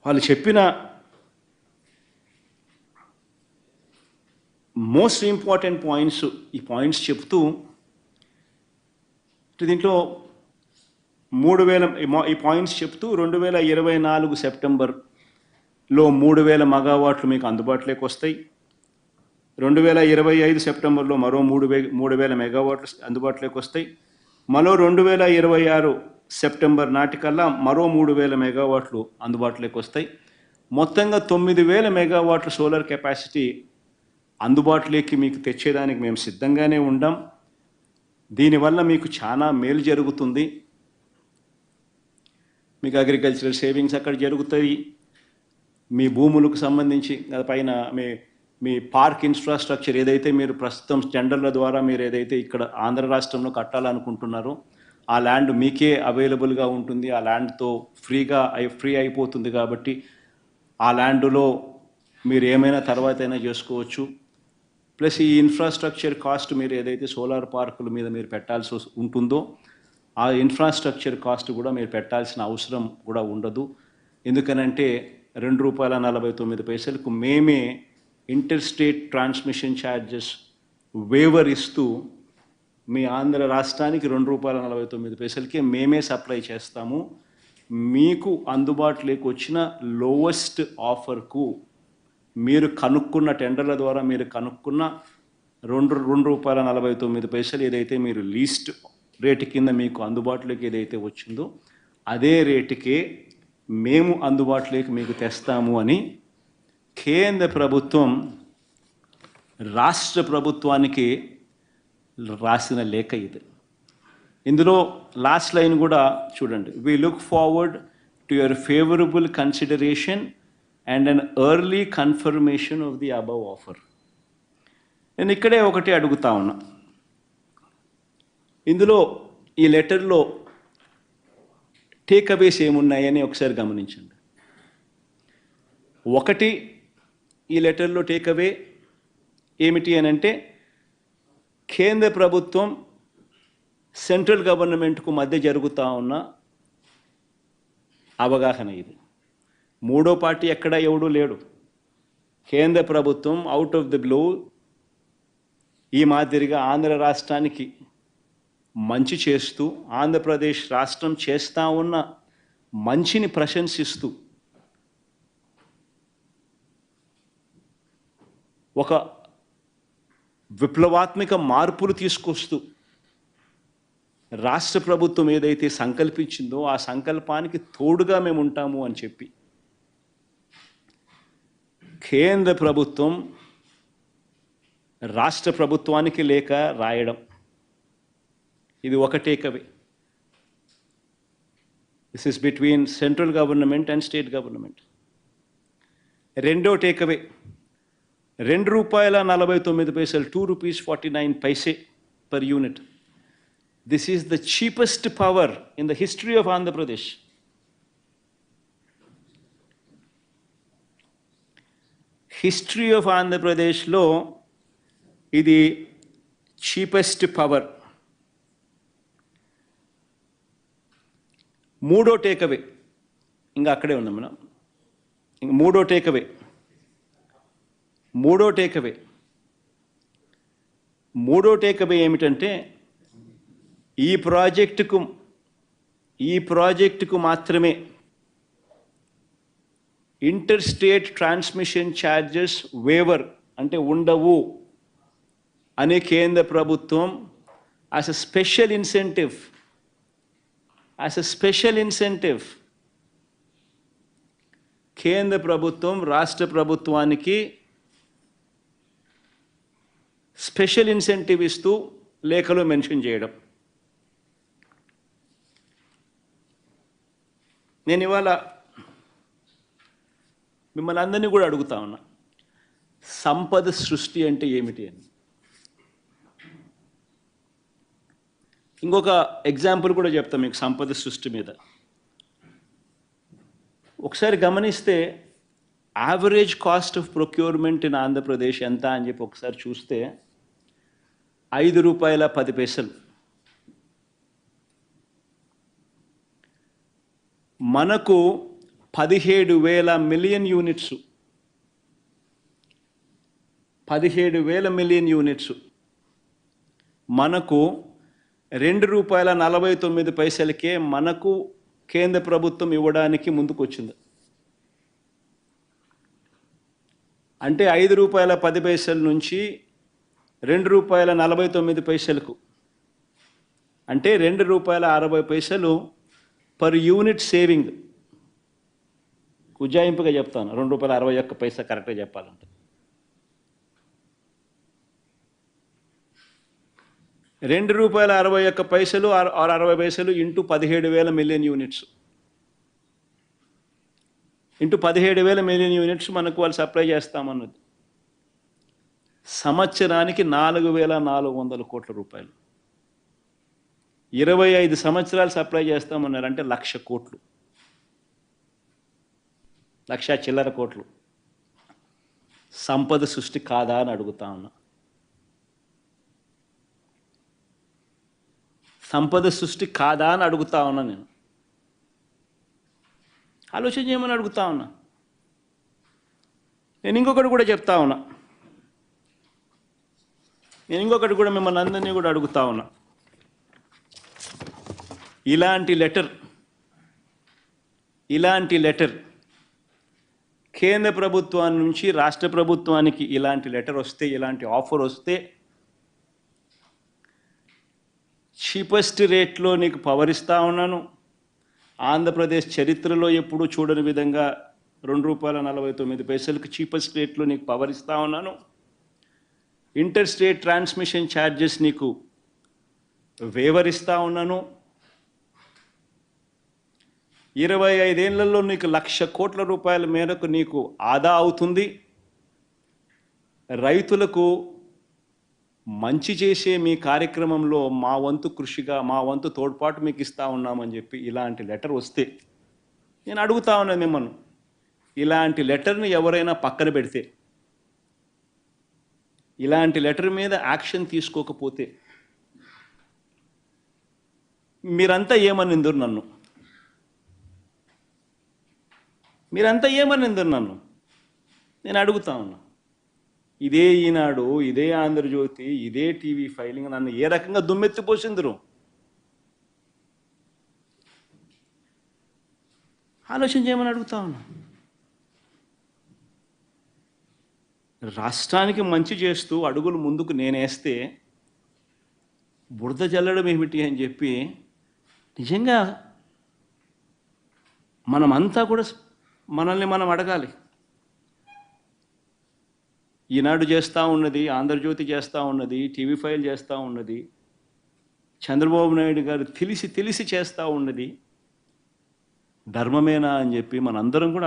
వాళ్ళు చెప్పిన most important points, ఈ పాయింట్స్ చెప్తూ దీంట్లో 3000 ఈ పాయింట్స్ చెప్తూ 2024 సెప్టెంబర్లో 3000 మెగావాట్లు మీకు అందుబాటులోకి వస్తాయి. 2025 సెప్టెంబర్లో మరో 3000 మెగావాట్లు అందుబాటులోకి వస్తాయి. మరో 2026 సెప్టెంబర్ నాటికల్లా మరో 3000 మెగావాట్లు అందుబాటులోకి వస్తాయి. మొత్తంగా 9000 మెగావాట్ల సోలార్ కెపాసిటీ అందుబాటులోకి మీకు తెచ్చేదానికి మేము సిద్ధంగానే ఉండాం. దీనివల్ల మీకు చాలా మేలు జరుగుతుంది. మీకు అగ్రికల్చరల్ సేవింగ్స్ అక్కడ జరుగుతాయి. మీ భూములకు సంబంధించి పైన మీ పార్క్ ఇన్ఫ్రాస్ట్రక్చర్ ఏదైతే మీరు ప్రస్తుతం టెండర్ల ద్వారా మీరు ఏదైతే ఇక్కడ ఆంధ్ర రాష్ట్రంలో కట్టాలనుకుంటున్నారో ఆ ల్యాండ్ మీకే అవైలబుల్గా ఉంటుంది. ఆ ల్యాండ్తో ఫ్రీ అయిపోతుంది. కాబట్టి ఆ ల్యాండ్లో మీరు ఏమైనా తర్వాత అయినా చేసుకోవచ్చు. ప్లస్ ఈ ఇన్ఫ్రాస్ట్రక్చర్ కాస్ట్ మీరు ఏదైతే సోలార్ పార్కుల మీద మీరు పెట్టాల్సి ఉంటుందో ఆ ఇన్ఫ్రాస్ట్రక్చర్ కాస్ట్ కూడా మీరు పెట్టాల్సిన అవసరం కూడా ఉండదు. ఎందుకనంటే ₹2.49 మేమే inter state transmission charges waiver ఇస్తూ మీ ఆంధ్ర రాష్ట్రానికి ₹2.49 మేమే సప్లై చేస్తాము. మీకు అందుబాటులోకి వచ్చిన లోవెస్ట్ ఆఫర్కు మీరు కనుక్కున్న టెండర్ల ద్వారా మీరు కనుక్కున్న ₹2.49 ఏదైతే మీరు లీస్ట్ రేటు కింద మీకు అందుబాటులోకి ఏదైతే వచ్చిందో అదే రేటుకే మేము అందుబాటులోకి మీకు తెస్తాము అని కేంద్ర ప్రభుత్వం రాష్ట్ర ప్రభుత్వానికి రాసిన లేఖ ఇది. ఇందులో లాస్ట్ లైన్ కూడా చూడండి. We look forward to your favourable consideration and an early confirmation of the above offer. నేను ఇక్కడే ఒకటి అడుగుతా ఉన్నా. ఇందులో ఈ లెటర్లో టేక్అవేస్ ఏమున్నాయని ఒకసారి గమనించండి. ఒకటి, ఈ లెటర్లో టేక్అవే ఏమిటి అని అంటే కేంద్ర ప్రభుత్వం సెంట్రల్ గవర్నమెంట్కు మధ్య జరుగుతూ ఉన్న అవగాహన ఇది. మూడో పార్టీ ఎక్కడ ఎవడూ లేడు. కేంద్ర ప్రభుత్వం అవుట్ ఆఫ్ ది బ్లూ ఈ మాదిరిగా ఆంధ్ర రాష్ట్రానికి మంచి చేస్తూ ఆంధ్రప్రదేశ్ రాష్ట్రం చేస్తూ ఉన్న మంచిని ప్రశంసిస్తూ ఒక విప్లవాత్మక మార్పులు తీసుకొస్తూ రాష్ట్ర ప్రభుత్వం ఏదైతే సంకల్పించిందో ఆ సంకల్పానికి తోడుగా మేము ఉంటాము అని చెప్పి కేంద్ర ప్రభుత్వం రాష్ట్ర ప్రభుత్వానికి లేఖ రాయడం, ఇది ఒక takeaway. This is between central government and state government. రెండో takeaway ₹2.49, ₹2.49 per unit. This is the cheapest power in the history of Andhra Pradesh. History of Andhra Pradesh lo ఇది చీపెస్ట్ పవర్. మూడో టేక్అవే ఇంకా అక్కడే ఉన్నాం మనం. ఇంక మూడో takeaway ఏమిటంటే ఈ ప్రాజెక్టుకు మాత్రమే inter state transmission charges waiver అంటే ఉండవు అనే కేంద్ర ప్రభుత్వం యాజ్ అ స్పెషల్ ఇన్సెంటివ్ కేంద్ర ప్రభుత్వం రాష్ట్ర ప్రభుత్వానికి స్పెషల్ ఇన్సెంటివ్ ఇస్తూ లేఖలో మెన్షన్ చేయడం. నేను ఇవాళ మిమ్మల్ని అందరినీ కూడా అడుగుతా ఉన్నా, సంపద సృష్టి అంటే ఏమిటి అని. ఇంకొక ఎగ్జాంపుల్ కూడా చెప్తాం మీకు సంపద సృష్టి మీద. ఒకసారి గమనిస్తే average cost of procurement in Andhra Pradesh ఎంత అని చెప్పి ఒకసారి చూస్తే ₹5.10. మనకు 17,000 మిలియన్ యూనిట్స్ 17,000 మిలియన్ యూనిట్స్ మనకు ₹2.49 మనకు కేంద్ర ప్రభుత్వం ఇవ్వడానికి ముందుకు వచ్చింది. అంటే ₹5.10 నుంచి ₹2.49 అంటే ₹2.60 పర్ యూనిట్ సేవింగ్. ఉజ్జాయింపుగా చెప్తాను, ₹2.61 కరెక్ట్గా చెప్పాలంటే. ₹2.61 or 60 into 17,000 million units into 17,000 million units మనకు వాళ్ళు సప్లై చేస్తామన్నది. సంవత్సరానికి ₹4,400 కోట్ల. 25 సంవత్సరాలు సప్లై చేస్తామన్నారు, అంటే 1,00,000 కోట్లు, 1,00,000 చిల్లర కోట్లు. సంపద సృష్టి కాదా అని అడుగుతా ఉన్నా. సంపద సృష్టి కాదా అని అడుగుతా ఉన్నా. నేను ఆలోచన చేయమని అడుగుతా ఉన్నా. నేను ఇంకొకటి కూడా చెప్తా ఉన్నా. నేను ఇంకొకటి కూడా మిమ్మల్ని అందరినీ కూడా అడుగుతా ఉన్నా. ఇలాంటి లెటర్ కేంద్ర ప్రభుత్వాన్ని నుంచి రాష్ట్ర ప్రభుత్వానికి ఇలాంటి లెటర్ వస్తే, ఇలాంటి ఆఫర్ వస్తే, చీపెస్ట్ రేట్లో నీకు పవర్ ఇస్తా ఉన్నాను. ఆంధ్రప్రదేశ్ చరిత్రలో ఎప్పుడూ చూడని విధంగా ₹2.49 చీపెస్ట్ రేట్లో నీకు పవర్ ఇస్తా ఉన్నాను. ఇంటర్ స్టేట్ ట్రాన్స్మిషన్ ఛార్జెస్ నీకు వేవర్ ఇస్తా ఉన్నాను. 25 ఏళ్లలో నీకు ₹1,00,000 కోట్ల మేరకు నీకు ఆదా అవుతుంది. రైతులకు మంచి చేసే మీ కార్యక్రమంలో మా వంతు కృషిగా, మా వంతు తోడ్పాటు మీకు ఇస్తా ఉన్నామని చెప్పి ఇలాంటి లెటర్ వస్తే, నేను అడుగుతా ఉన్నాను మిమ్మల్ని, ఇలాంటి లెటర్ని ఎవరైనా పక్కన పెడితే, ఇలాంటి లెటర్ మీద యాక్షన్ తీసుకోకపోతే మీరంతా ఏమనిందురు నన్ను? నేను అడుగుతా ఉన్నా. ఇదే ఈనాడు, ఇదే ఆంధ్రజ్యోతి, ఇదే టీవీ ఫైలింగ్ నన్ను ఏ రకంగా దుమ్మెత్తిపోసిందరు? ఆలోచన చేయమని అడుగుతా ఉన్నా. రాష్ట్రానికి మంచి చేస్తూ అడుగులు ముందుకు నేనేస్తే బురద జల్లడం ఏమిటి అని చెప్పి నిజంగా మనమంతా కూడా మనల్ని మనం అడగాలి. ఈనాడు చేస్తూ ఉన్నది, ఆంధ్రజ్యోతి చేస్తూ ఉన్నది, టీవీ ఫైల్ చేస్తూ ఉన్నది, చంద్రబాబు నాయుడు గారు తెలిసి చేస్తూ ఉన్నది ధర్మమేనా అని చెప్పి మనందరం కూడా